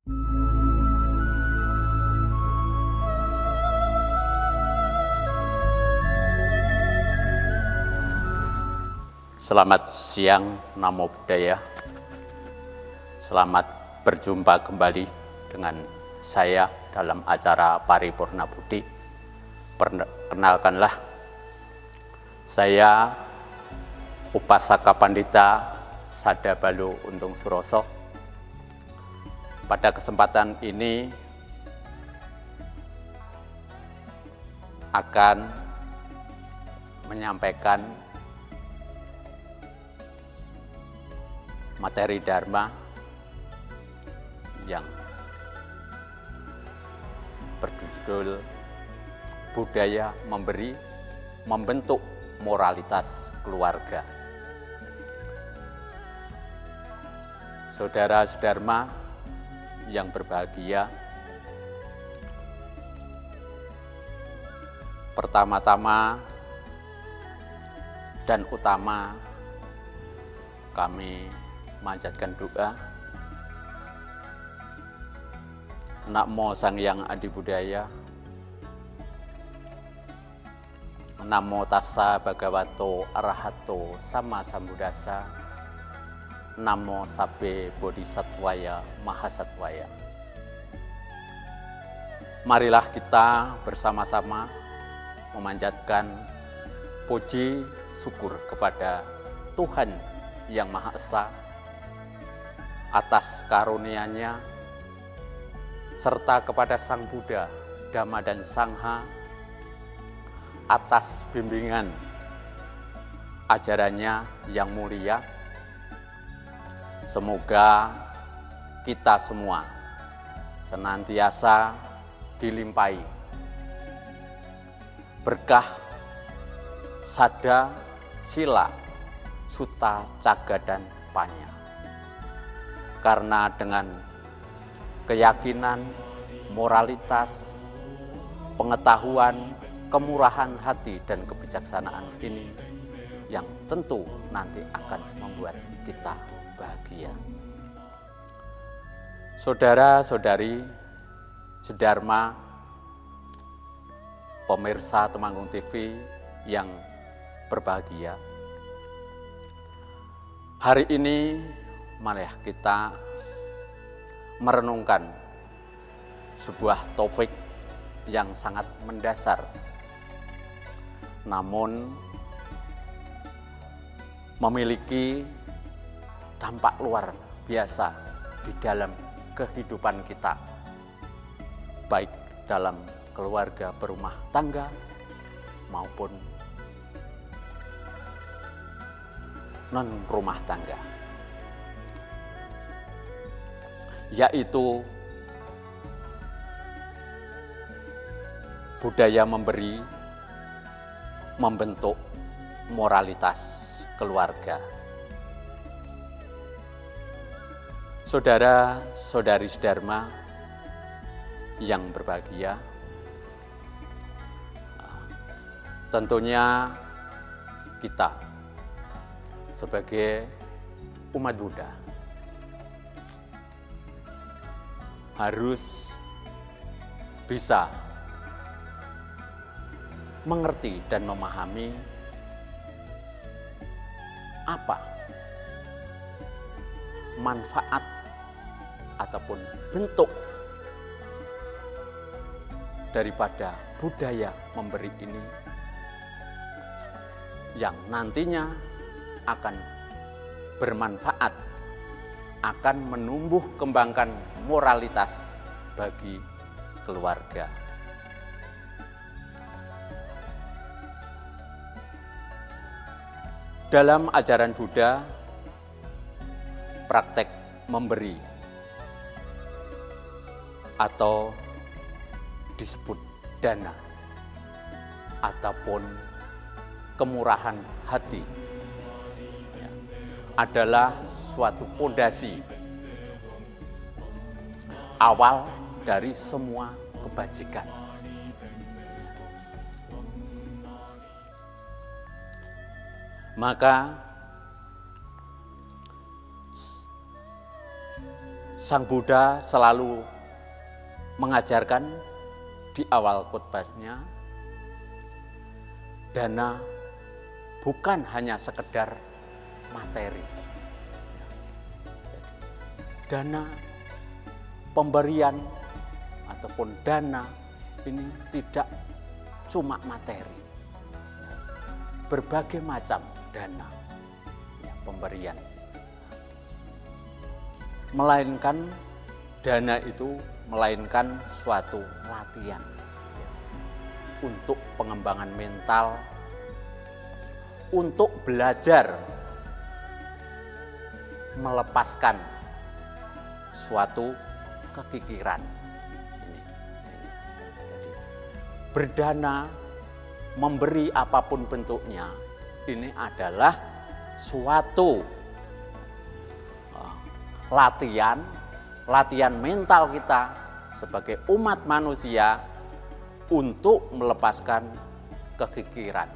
Selamat siang, Namo Buddhaya. Selamat berjumpa kembali dengan saya dalam acara Paripurna Budi. Perkenalkanlah, saya Upasaka Pandita Sadabalu Untung Suroso. Pada kesempatan ini akan menyampaikan materi Dharma yang berjudul Budaya Memberi Membentuk Moralitas Keluarga. Saudara Dharma yang berbahagia, pertama-tama dan utama kami manjatkan doa. Namo Sang Hyang Adi Budaya. Namo Tassa Bhagavato Arahato Sama Sambuddhassa. Namo Sabbe Bodhisattvaya Mahasattvaya. Marilah kita bersama-sama memanjatkan puji syukur kepada Tuhan Yang Maha Esa atas karunia-Nya, serta kepada Sang Buddha, Dhamma dan Sangha atas bimbingan ajarannya yang mulia. Semoga kita semua senantiasa dilimpahi berkah sada, sila, sutta, caga, dan panya. Karena dengan keyakinan, moralitas, pengetahuan, kemurahan hati, dan kebijaksanaan ini yang tentu nanti akan membuat kita bahagia. Saudara-saudari sedharma, pemirsa Temanggung TV yang berbahagia, hari ini marilah kita merenungkan sebuah topik yang sangat mendasar, namun memiliki dampak luar biasa di dalam kehidupan kita, baik dalam keluarga berumah tangga maupun non rumah tangga, yaitu budaya memberi membentuk moralitas keluarga. Saudara-saudari Dharma yang berbahagia, tentunya kita sebagai umat Buddha harus bisa mengerti dan memahami apa manfaat ataupun bentuk daripada budaya memberi ini yang nantinya akan bermanfaat, akan menumbuh kembangkan moralitas bagi keluarga. Dalam ajaran Buddha, praktek memberi atau disebut dana ataupun kemurahan hati adalah suatu fondasi awal dari semua kebajikan. Maka Sang Buddha selalu mengajarkan di awal khotbahnya, dana bukan hanya sekedar materi. Dana pemberian ataupun dana ini tidak cuma materi. Berbagai macam dana pemberian. Melainkan dana itu melainkan suatu latihan untuk pengembangan mental, untuk belajar melepaskan suatu kekikiran. Jadi, berdana, memberi apapun bentuknya, ini adalah suatu latihan mental kita sebagai umat manusia untuk melepaskan kekikiran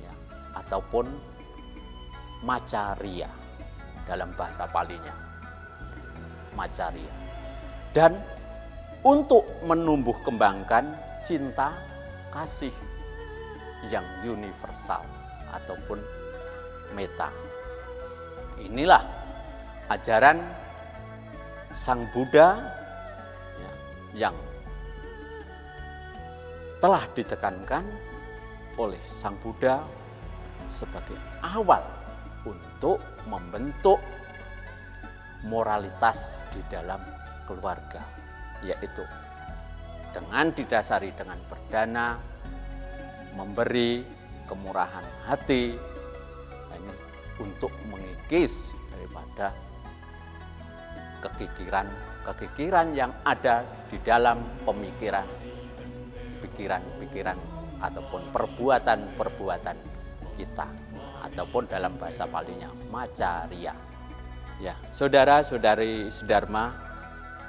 ya, ataupun macaria dalam bahasa Palinya, macaria, dan untuk menumbuh kembangkan cinta kasih yang universal ataupun meta. Inilah ajaran Sang Buddha ya, yang telah ditekankan oleh Sang Buddha sebagai awal untuk membentuk moralitas di dalam keluarga, yaitu dengan didasari dengan berdana, memberi, kemurahan hati, ini untuk mengikis daripada kekikiran yang ada di dalam pikiran ataupun perbuatan kita, ataupun dalam bahasa Palinya macaria. Ya, saudara-saudari Dharma,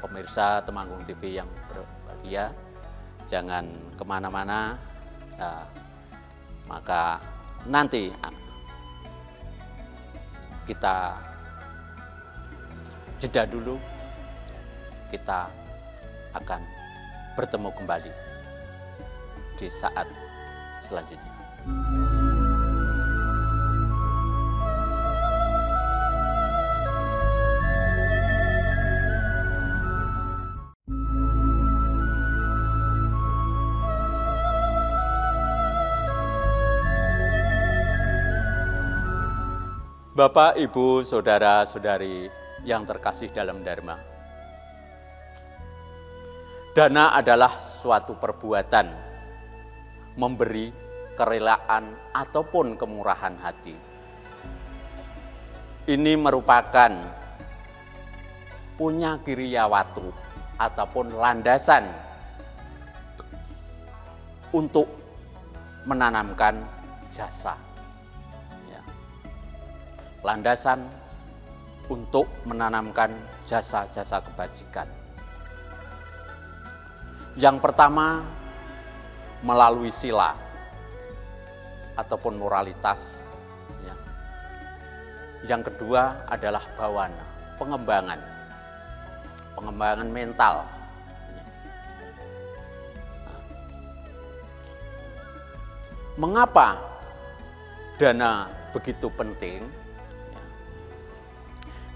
pemirsa Temanggung TV yang berbahagia, jangan kemana-mana, maka nanti kita jeda dulu, kita akan bertemu kembali di saat selanjutnya. Bapak, Ibu, saudara-saudari yang terkasih dalam Dharma, dana adalah suatu perbuatan memberi kerelaan ataupun kemurahan hati. Ini merupakan punya kiriyawatu ataupun landasan untuk menanamkan jasa. Landasan untuk menanamkan jasa-jasa kebajikan. Yang pertama, melalui sila ataupun moralitas. Ya. Yang kedua adalah bawana, pengembangan mental. Mengapa dana begitu penting?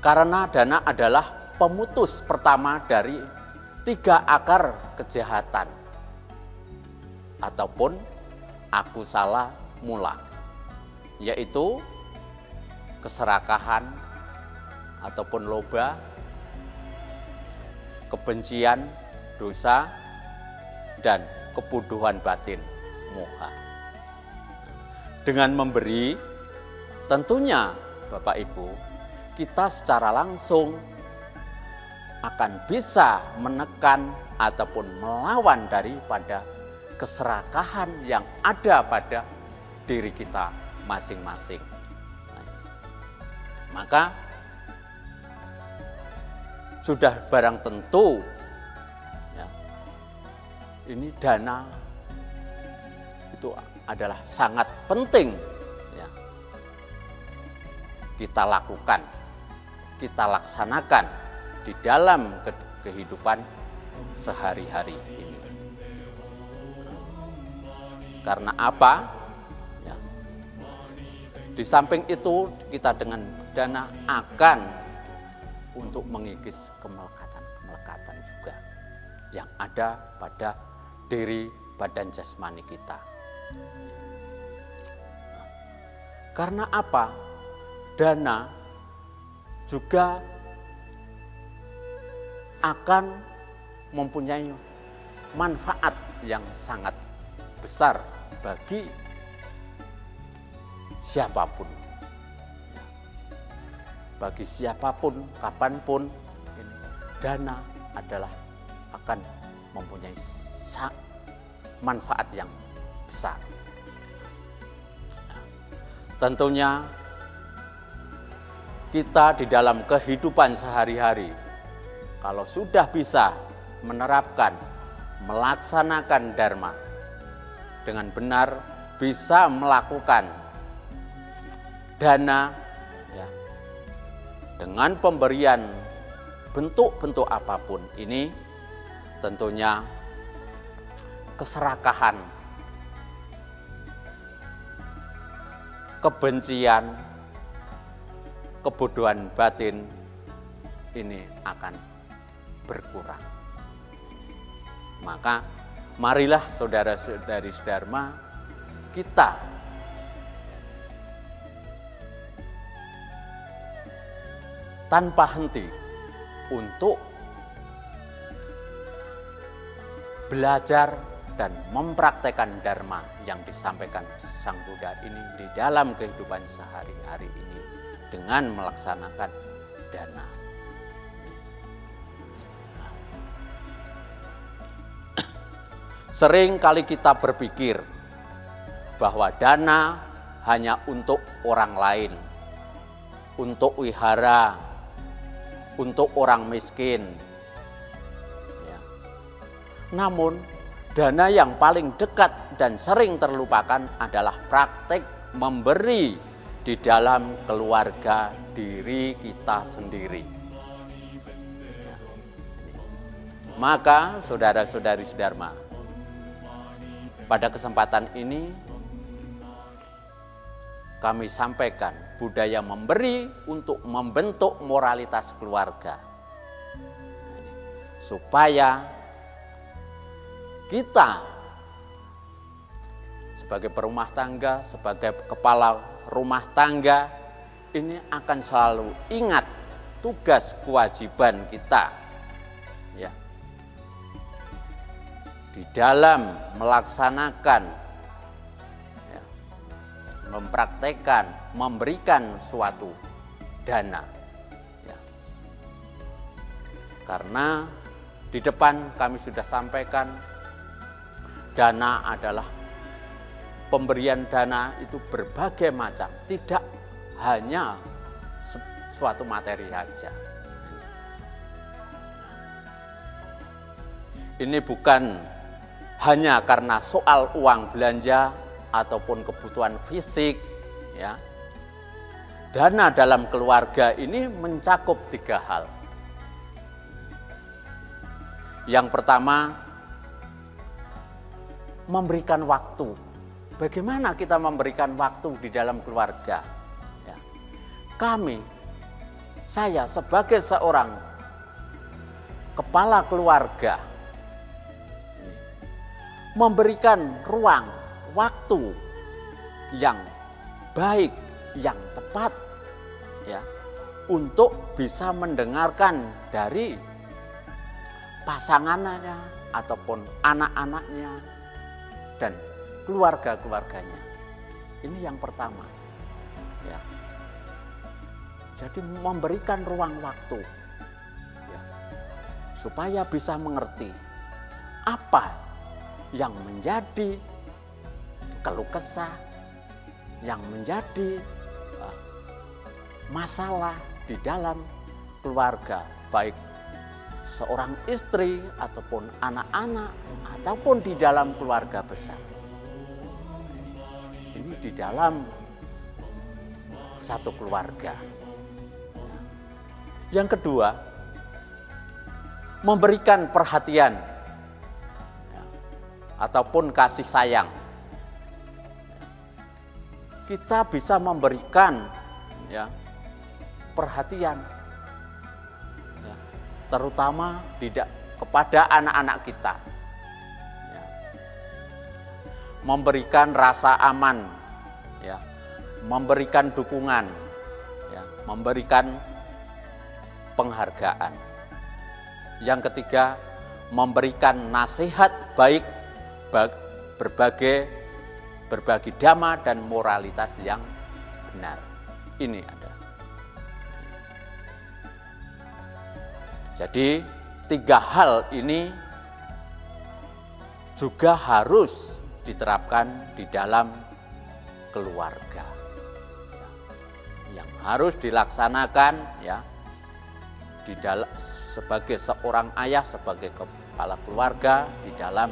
Karena dana adalah pemutus pertama dari 3 akar kejahatan ataupun akusala mula, yaitu keserakahan ataupun loba, kebencian, dosa, dan kebodohan batin, moha. Dengan memberi, tentunya Bapak Ibu, kita secara langsung akan bisa menekan ataupun melawan daripada keserakahan yang ada pada diri kita masing-masing. Maka sudah barang tentu ya, ini dana itu adalah sangat penting ya, kita lakukan, kita laksanakan di dalam kehidupan sehari-hari ini. Karena apa? Ya. Di samping itu kita dengan dana akan untuk mengikis kemelekatan juga yang ada pada diri badan jasmani kita. Karena apa? Dana juga akan mempunyai manfaat yang sangat besar bagi siapapun. Bagi siapapun, kapanpun, dana adalah akan mempunyai manfaat yang besar. Tentunya kita di dalam kehidupan sehari-hari, kalau sudah bisa menerapkan, melaksanakan dharma dengan benar, bisa melakukan dana ya, dengan pemberian bentuk-bentuk apapun ini, tentunya keserakahan, kebencian, kebodohan batin ini akan berkurang. Maka marilah saudara-saudari Dharma, kita tanpa henti untuk belajar dan mempraktekkan dharma yang disampaikan Sang Buddha ini di dalam kehidupan sehari-hari ini dengan melaksanakan dana. Sering kali kita berpikir bahwa dana hanya untuk orang lain, untuk wihara, untuk orang miskin. Ya. Namun, dana yang paling dekat dan sering terlupakan adalah praktek memberi di dalam keluarga diri kita sendiri. Ya. Maka, saudara-saudari Dharma, pada kesempatan ini kami sampaikan budaya memberi untuk membentuk moralitas keluarga. Supaya kita sebagai perumah tangga, sebagai kepala rumah tangga, ini akan selalu ingat tugas kewajiban kita. Ya. Di dalam melaksanakan, ya, mempraktekkan, memberikan suatu dana. Ya. Karena di depan kami sudah sampaikan, dana adalah pemberian dana itu berbagai macam, tidak hanya suatu materi saja. Ini bukan hanya karena soal uang belanja ataupun kebutuhan fisik, ya. Dana dalam keluarga ini mencakup 3 hal. Yang pertama, memberikan waktu. Bagaimana kita memberikan waktu di dalam keluarga? Ya. Saya sebagai seorang kepala keluarga, memberikan ruang, waktu yang baik, yang tepat, ya, untuk bisa mendengarkan dari pasangannya ataupun anak-anaknya dan keluarga-keluarganya. Ini yang pertama, ya. Jadi memberikan ruang waktu, ya, supaya bisa mengerti apa yang menjadi keluh kesah, yang menjadi masalah di dalam keluarga, baik seorang istri ataupun anak-anak ataupun di dalam keluarga besar. Ini di dalam satu keluarga. Yang kedua, memberikan perhatian ya, ataupun kasih sayang. Kita bisa memberikan ya, perhatian ya, terutama kepada anak-anak kita ya. Memberikan rasa aman ya, memberikan dukungan ya, memberikan penghargaan. Yang ketiga, memberikan nasihat baik, berbagi dhamma dan moralitas yang benar. Ini ada. Jadi 3 hal ini juga harus diterapkan di dalam keluarga. Yang harus dilaksanakan ya di dalam sebagai seorang ayah, sebagai kepala keluarga di dalam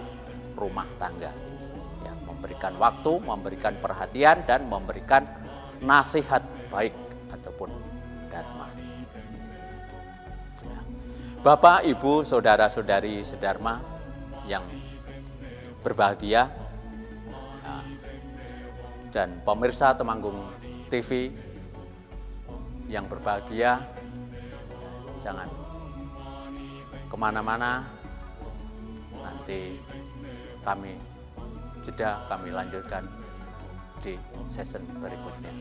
rumah tangga. Ya, memberikan waktu, memberikan perhatian, dan memberikan nasihat baik ataupun dharma. Ya. Bapak, Ibu, saudara-saudari sedharma yang berbahagia, ya, dan pemirsa Temanggung TV yang berbahagia, jangan kemana-mana, nanti kami lanjutkan di season berikutnya.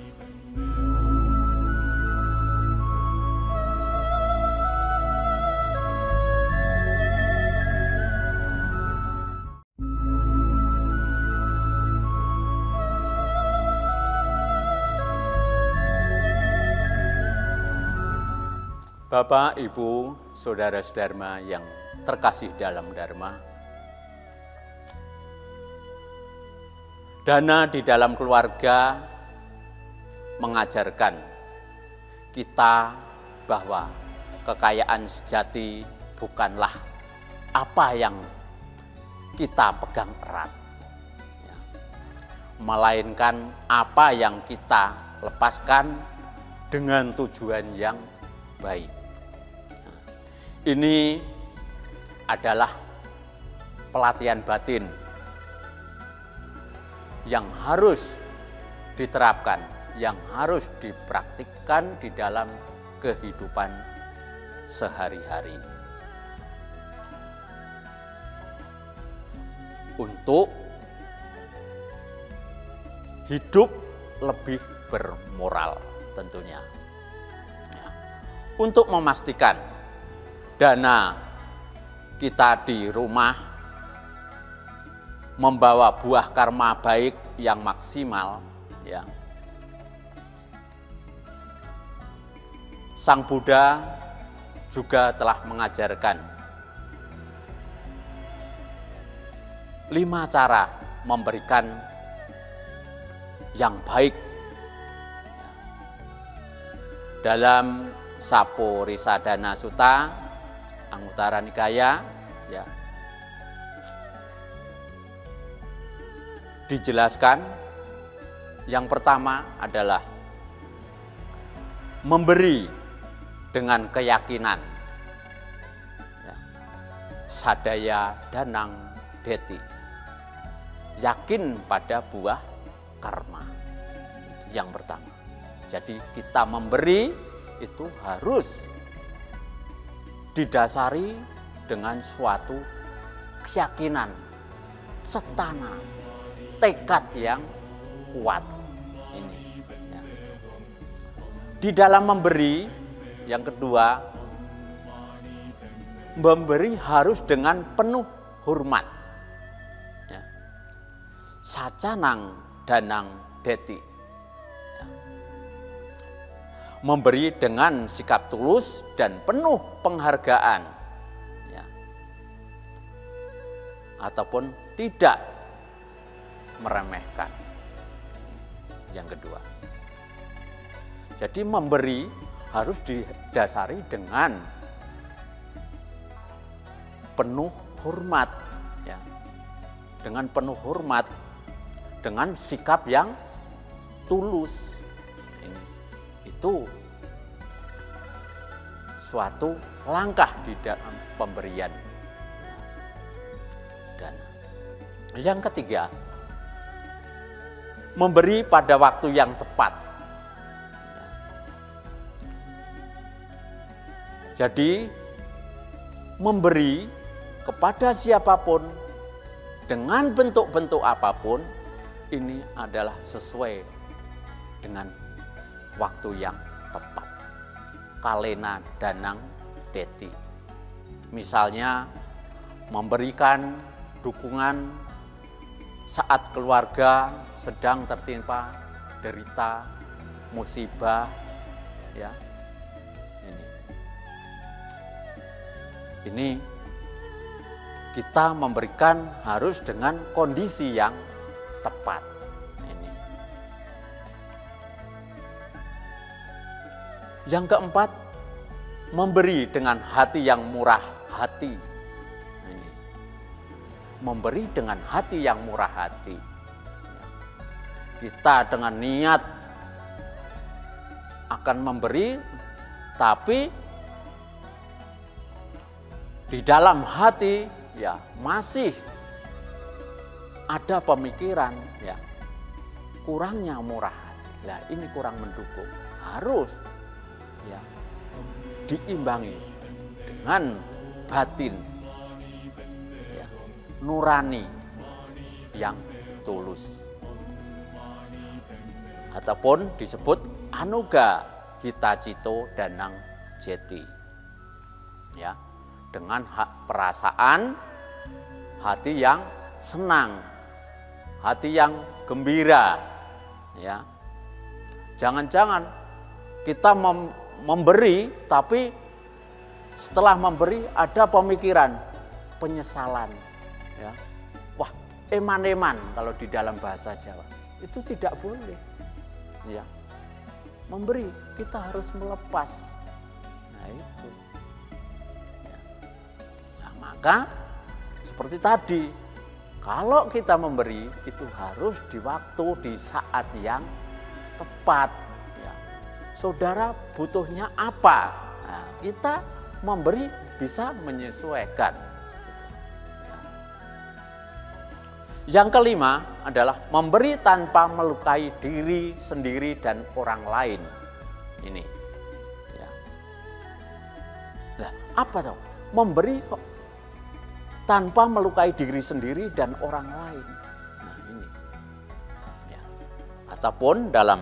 Bapak, Ibu, saudara-saudara yang terkasih dalam Dharma, dana di dalam keluarga mengajarkan kita bahwa kekayaan sejati bukanlah apa yang kita pegang erat, ya, melainkan apa yang kita lepaskan dengan tujuan yang baik. Ini adalah pelatihan batin yang harus diterapkan, yang harus dipraktikkan di dalam kehidupan sehari-hari. Untuk hidup lebih bermoral tentunya. Untuk memastikan dana kita di rumah membawa buah karma baik yang maksimal, ya. Sang Buddha juga telah mengajarkan 5 cara memberikan yang baik. Dalam Saporisadana Sutta Anguttara Nikaya ya, dijelaskan yang pertama adalah memberi dengan keyakinan ya, sadaya danang deti, yakin pada buah karma. Itu yang pertama. Jadi kita memberi itu harus didasari dengan suatu keyakinan, setana, tekad yang kuat. Ini ya. Di dalam memberi, yang kedua, memberi harus dengan penuh hormat ya. Sacanang danang deti, memberi dengan sikap tulus dan penuh penghargaan ya, ataupun tidak meremehkan. Yang kedua, jadi memberi harus didasari dengan penuh hormat ya, dengan penuh hormat, dengan sikap yang tulus. Itu suatu langkah di dalam pemberian dana. Yang ketiga, memberi pada waktu yang tepat. Jadi, memberi kepada siapapun dengan bentuk-bentuk apapun ini adalah sesuai dengan waktu yang tepat. Kalena danang deti. Misalnya memberikan dukungan saat keluarga sedang tertimpa derita musibah, ya. Ini kita memberikan harus dengan kondisi yang tepat. Ini. Yang keempat, memberi dengan hati yang murah hati. Ini. Memberi dengan hati yang murah hati. Kita dengan niat akan memberi, tapi di dalam hati ya masih ada pemikiran ya kurangnya murah hati. Nah, ini kurang mendukung. Harus ya diimbangi dengan batin ya, nurani yang tulus. Ataupun disebut anuga hitacito danang jeti. Ya. Dengan hak perasaan, hati yang senang, hati yang gembira, ya. Jangan-jangan kita memberi, tapi setelah memberi ada pemikiran penyesalan, ya. Wah, eman-eman kalau di dalam bahasa Jawa itu tidak boleh, ya. Memberi kita harus melepas, nah itu. Maka seperti tadi, kalau kita memberi itu harus di waktu, di saat yang tepat. Ya. Saudara butuhnya apa? Nah, kita memberi bisa menyesuaikan. Ya. Yang kelima adalah memberi tanpa melukai diri sendiri dan orang lain. Ini. Ya. Nah, apa tuh? Memberi kok tanpa melukai diri sendiri dan orang lain. Nah, ini. Ya. Ataupun dalam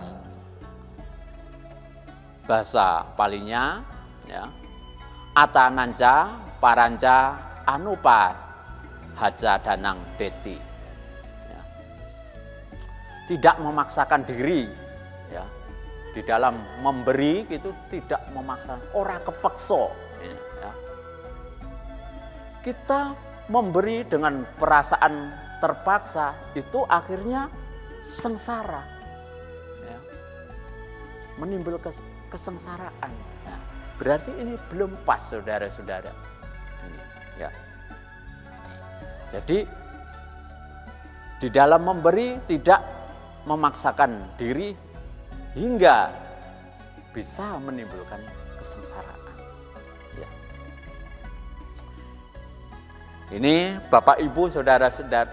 bahasa Palinya, ya, atananja paranja anupa haja danang deti. Ya. Tidak memaksakan diri, ya, di dalam memberi itu tidak memaksakan, ora kepeksa. Ya. Kita memberi dengan perasaan terpaksa itu akhirnya sengsara, ya. Menimbulkan kesengsaraan. Nah, berarti ini belum pas, saudara-saudara. Ya. Jadi di dalam memberi tidak memaksakan diri hingga bisa menimbulkan kesengsaraan. Ini Bapak Ibu saudara-saudara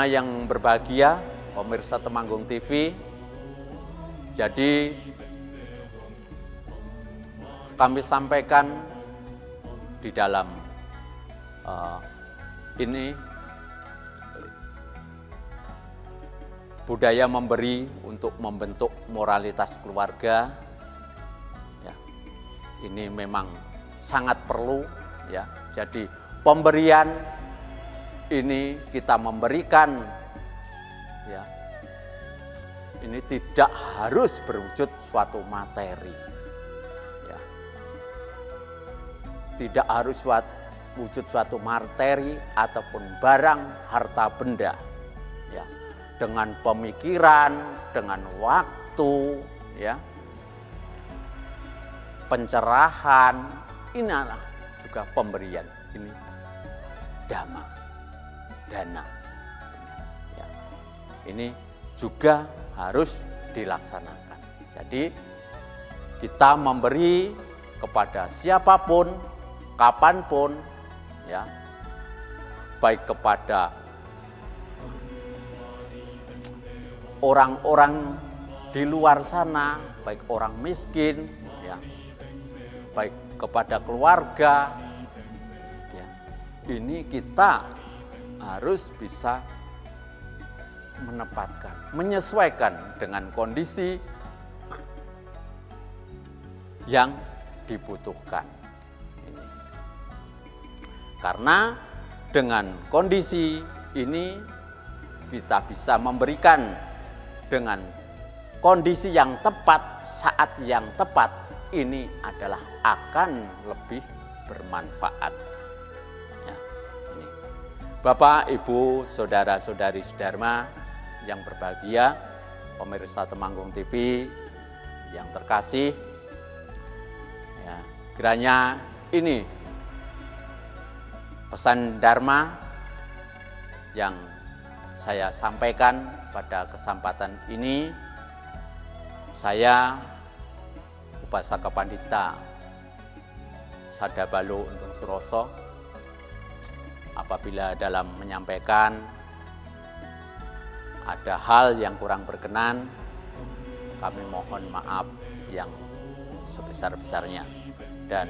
yang berbahagia, pemirsa Temanggung TV. Jadi kami sampaikan di dalam ini budaya memberi untuk membentuk moralitas keluarga. Ya, ini memang sangat perlu, ya. Jadi pemberian ini kita memberikan, ya, ini tidak harus berwujud suatu materi, ya. Tidak harus wujud suatu materi ataupun barang harta benda, ya. Dengan pemikiran, dengan waktu, ya, pencerahan, ini adalah juga pemberian. Ini dana. Ya. Ini juga harus dilaksanakan. Jadi kita memberi kepada siapapun, kapanpun, ya, baik kepada orang-orang di luar sana, baik orang miskin, ya, baik kepada keluarga, ya, ini kita harus bisa menempatkan, menyesuaikan dengan kondisi yang dibutuhkan. Ini. Karena dengan kondisi ini kita bisa memberikan dengan kondisi yang tepat, saat yang tepat, ini adalah akan lebih bermanfaat. Ya, ini. Bapak, Ibu, saudara-saudari Dharma yang berbahagia, pemirsa Temanggung TV yang terkasih, ya, kiranya ini pesan Dharma yang saya sampaikan pada kesempatan ini. Saya Upasaka Pandita Sadabalo Untung Suroso, apabila dalam menyampaikan ada hal yang kurang berkenan, kami mohon maaf yang sebesar-besarnya. Dan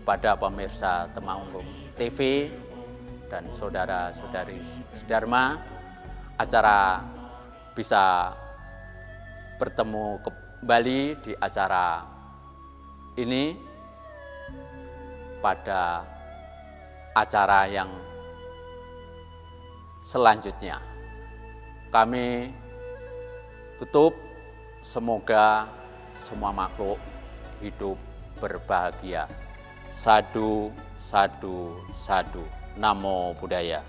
kepada pemirsa Temanggung TV dan saudara-saudari Dharma, acara bisa bertemu kembali di acara ini pada acara yang selanjutnya. Kami tutup, semoga semua makhluk hidup berbahagia. Sadu, sadu, sadu. Namo Buddhaya.